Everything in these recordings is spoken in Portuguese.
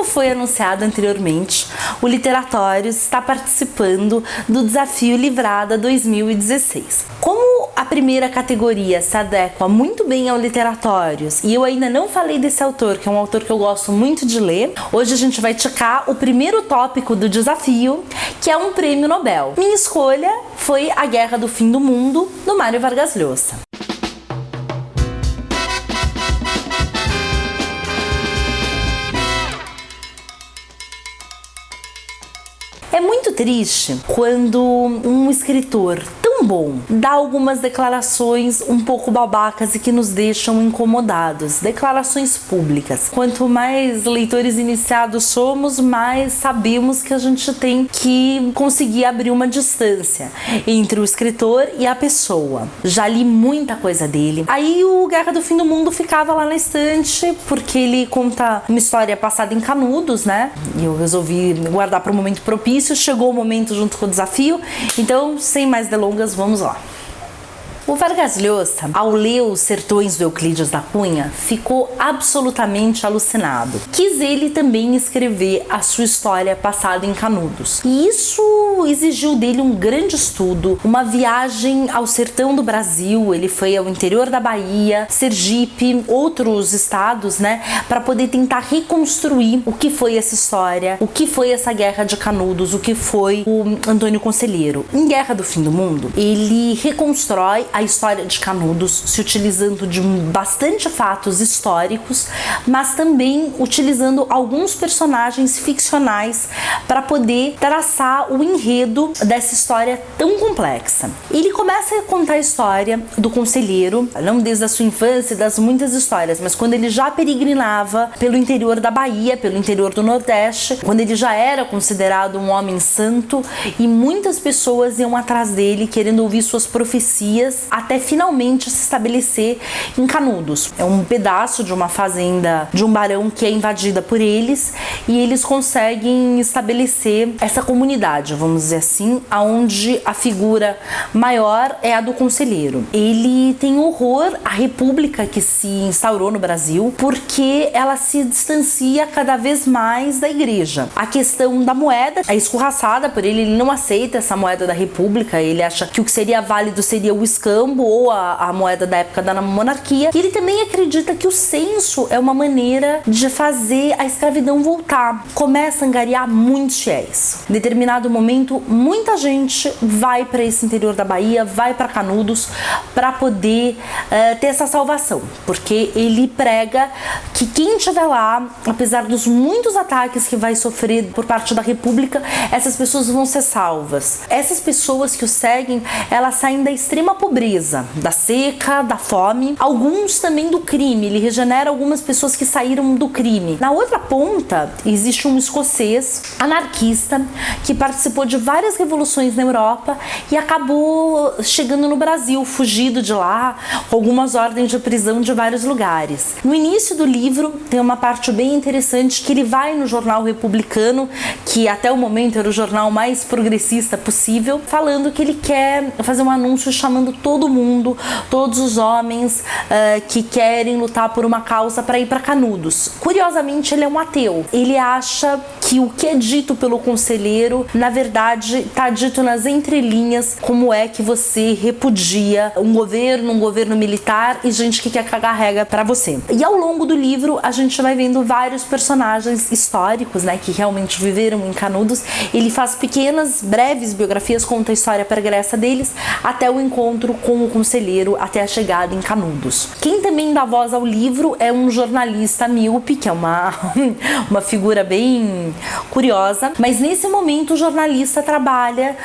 foi anunciado anteriormente, o Literatórios está participando do Desafio Livrada 2016. Como a primeira categoria se adequa muito bem ao Literatórios e eu ainda não falei desse autor, que é um autor que eu gosto muito de ler, hoje a gente vai checar o primeiro tópico do desafio, que é um prêmio Nobel. Minha escolha foi A Guerra do Fim do Mundo, do Mário Vargas Llosa. É muito triste quando um escritor tão bom dá algumas declarações um pouco babacas e que nos deixam incomodados, declarações públicas. Quanto mais leitores iniciados somos, mais sabemos que a gente tem que conseguir abrir uma distância entre o escritor e a pessoa. Já li muita coisa dele. Aí o Guerra do Fim do Mundo ficava lá na estante, porque ele conta uma história passada em Canudos, né? E eu resolvi guardar para um momento propício. Chegou o momento junto com o desafio, então, sem mais delongas, vamos lá. O Vargas Llosa, ao ler Os Sertões do Euclides da Cunha, ficou absolutamente alucinado. Quis ele também escrever a sua história passada em Canudos. E isso exigiu dele um grande estudo, uma viagem ao sertão do Brasil. Ele foi ao interior da Bahia, Sergipe, outros estados, né, para poder tentar reconstruir o que foi essa história, o que foi essa Guerra de Canudos, o que foi o Antônio Conselheiro. Em Guerra do Fim do Mundo, ele reconstrói a história de Canudos, se utilizando de bastante fatos históricos, mas também utilizando alguns personagens ficcionais para poder traçar o enredo dessa história tão complexa. Ele começa a contar a história do conselheiro, não desde a sua infância e das muitas histórias, mas quando ele já peregrinava pelo interior da Bahia, pelo interior do Nordeste, quando ele já era considerado um homem santo e muitas pessoas iam atrás dele querendo ouvir suas profecias até finalmente se estabelecer em Canudos. É um pedaço de uma fazenda de um barão que é invadida por eles e eles conseguem estabelecer essa comunidade, vamos dizer assim, onde a figura maior é a do conselheiro. Ele tem horror à república que se instaurou no Brasil porque ela se distancia cada vez mais da igreja. A questão da moeda é escorraçada por ele, ele não aceita essa moeda da república, ele acha que o que seria válido seria o escambo ou a moeda da época da monarquia. E ele também acredita que o censo é uma maneira de fazer a escravidão voltar. Começa a angariar muitos fiéis. Em determinado momento, muita gente vai para esse interior da Bahia, vai para Canudos para poder ter essa salvação, porque ele prega que quem estiver lá, apesar dos muitos ataques que vai sofrer por parte da república, essas pessoas vão ser salvas. Essas pessoas que o seguem, elas saem da extrema pobreza, da seca, da fome, alguns também do crime. Ele regenera algumas pessoas que saíram do crime. Na outra ponta, existe um escocês anarquista que participou de várias revoluções na Europa e acabou chegando no Brasil, fugido de lá, com algumas ordens de prisão de vários lugares. No início do livro, tem uma parte bem interessante que ele vai no jornal republicano, que até o momento era o jornal mais progressista possível, falando que ele quer fazer um anúncio chamando todo mundo, todos os homens que querem lutar por uma causa para ir para Canudos. Curiosamente, ele é um ateu. Ele acha que o que é dito pelo conselheiro, na verdade, está dito nas entrelinhas como é que você repudia um governo militar e gente que quer cagar regra para você. E ao longo do livro, a gente vai vendo vários personagens históricos, né, que realmente viveram em Canudos. Ele faz pequenas, breves biografias, conta a história pregressa deles, até o encontro com o conselheiro, até a chegada em Canudos. Quem também dá voz ao livro é um jornalista míope, que é uma figura bem curiosa, mas nesse momento o jornalista trabalha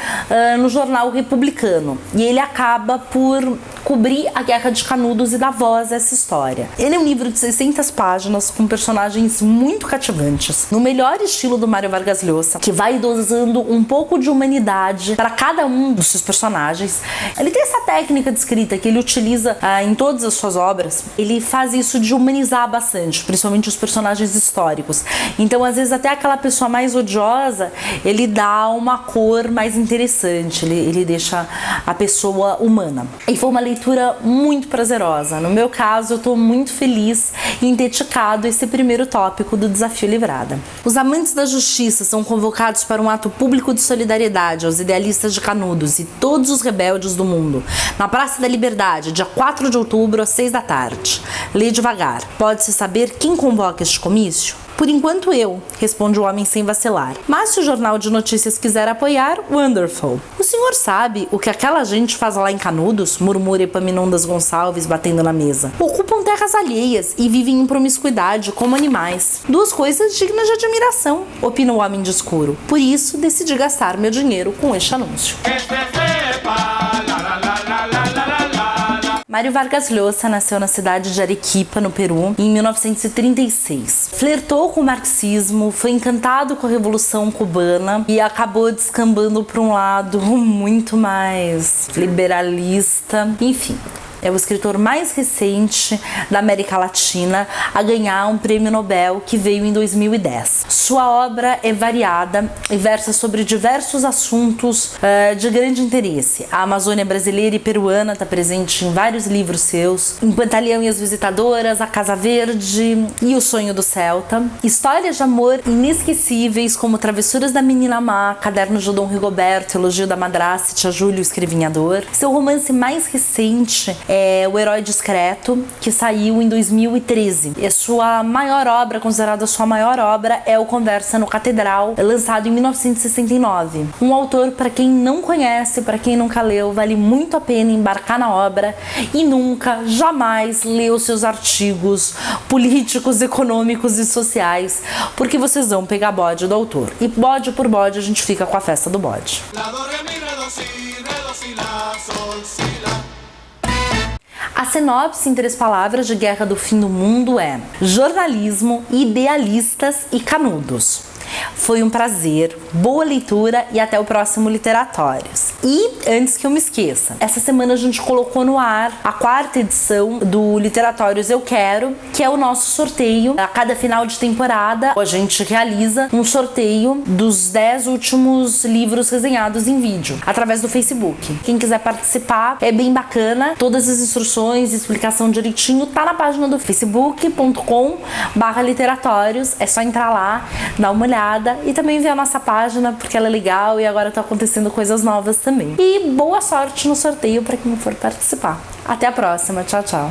no jornal republicano e ele acaba por cobrir a Guerra de Canudos e dar voz a essa história. Ele é um livro de 600 páginas com personagens muito cativantes, no melhor estilo do Mário Vargas Llosa, que vai dosando um pouco de humanidade para cada um dos seus personagens. Ele tem essa técnica de escrita que ele utiliza em todas as suas obras. Ele faz isso de humanizar bastante, principalmente os personagens históricos. Então, às vezes, até aquela pessoa mais odiosa, ele dá uma cor mais interessante, ele deixa a pessoa humana. E foi uma leitura leitura muito prazerosa. No meu caso, eu tô muito feliz em ter ticado esse primeiro tópico do Desafio Livrada. Os amantes da justiça são convocados para um ato público de solidariedade aos idealistas de Canudos e todos os rebeldes do mundo, na Praça da Liberdade, dia 4 de outubro, às 6 da tarde. Lê devagar. Pode-se saber quem convoca este comício? Por enquanto eu, responde o homem sem vacilar. Mas se o jornal de notícias quiser apoiar, wonderful. O senhor sabe o que aquela gente faz lá em Canudos? Murmura Epaminondas Gonçalves, batendo na mesa. Ocupam terras alheias e vivem em promiscuidade como animais. Duas coisas dignas de admiração, opina o homem de escuro. Por isso, decidi gastar meu dinheiro com este anúncio. Mário Vargas Llosa nasceu na cidade de Arequipa, no Peru, em 1936. Flertou com o marxismo, foi encantado com a Revolução Cubana e acabou descambando para um lado muito mais liberalista. Enfim, é o escritor mais recente da América Latina a ganhar um prêmio Nobel, que veio em 2010. Sua obra é variada e versa sobre diversos assuntos de grande interesse. A Amazônia brasileira e peruana está presente em vários livros seus. Em Pantaleão e as Visitadoras, A Casa Verde e O Sonho do Celta. Histórias de amor inesquecíveis como Travessuras da Menina Má, Cadernos de Dom Rigoberto, Elogio da Madrasta e Tia Júlia, o Escrevinhador. Seu romance mais recente é O Herói Discreto, que saiu em 2013. E sua maior obra, considerada sua maior obra, é O Conversa no Catedral, lançado em 1969. Um autor, para quem não conhece, para quem nunca leu, vale muito a pena embarcar na obra e nunca, jamais ler os seus artigos políticos, econômicos e sociais, porque vocês vão pegar bode do autor. E bode por bode a gente fica com a festa do bode. A sinopse em 3 palavras de Guerra do Fim do Mundo é: jornalismo, idealistas e canudos. Foi um prazer, boa leitura e até o próximo Literatórios. E, antes que eu me esqueça, essa semana a gente colocou no ar a 4ª edição do Literatórios Eu Quero, que é o nosso sorteio. A cada final de temporada, a gente realiza um sorteio dos 10 últimos livros resenhados em vídeo, através do Facebook. Quem quiser participar, é bem bacana. Todas as instruções e explicação direitinho tá na página do facebook.com/literatórios. É só entrar lá, dar uma olhada e também ver a nossa página, porque ela é legal e agora tá acontecendo coisas novas também. E boa sorte no sorteio para quem for participar. Até a próxima. Tchau, tchau.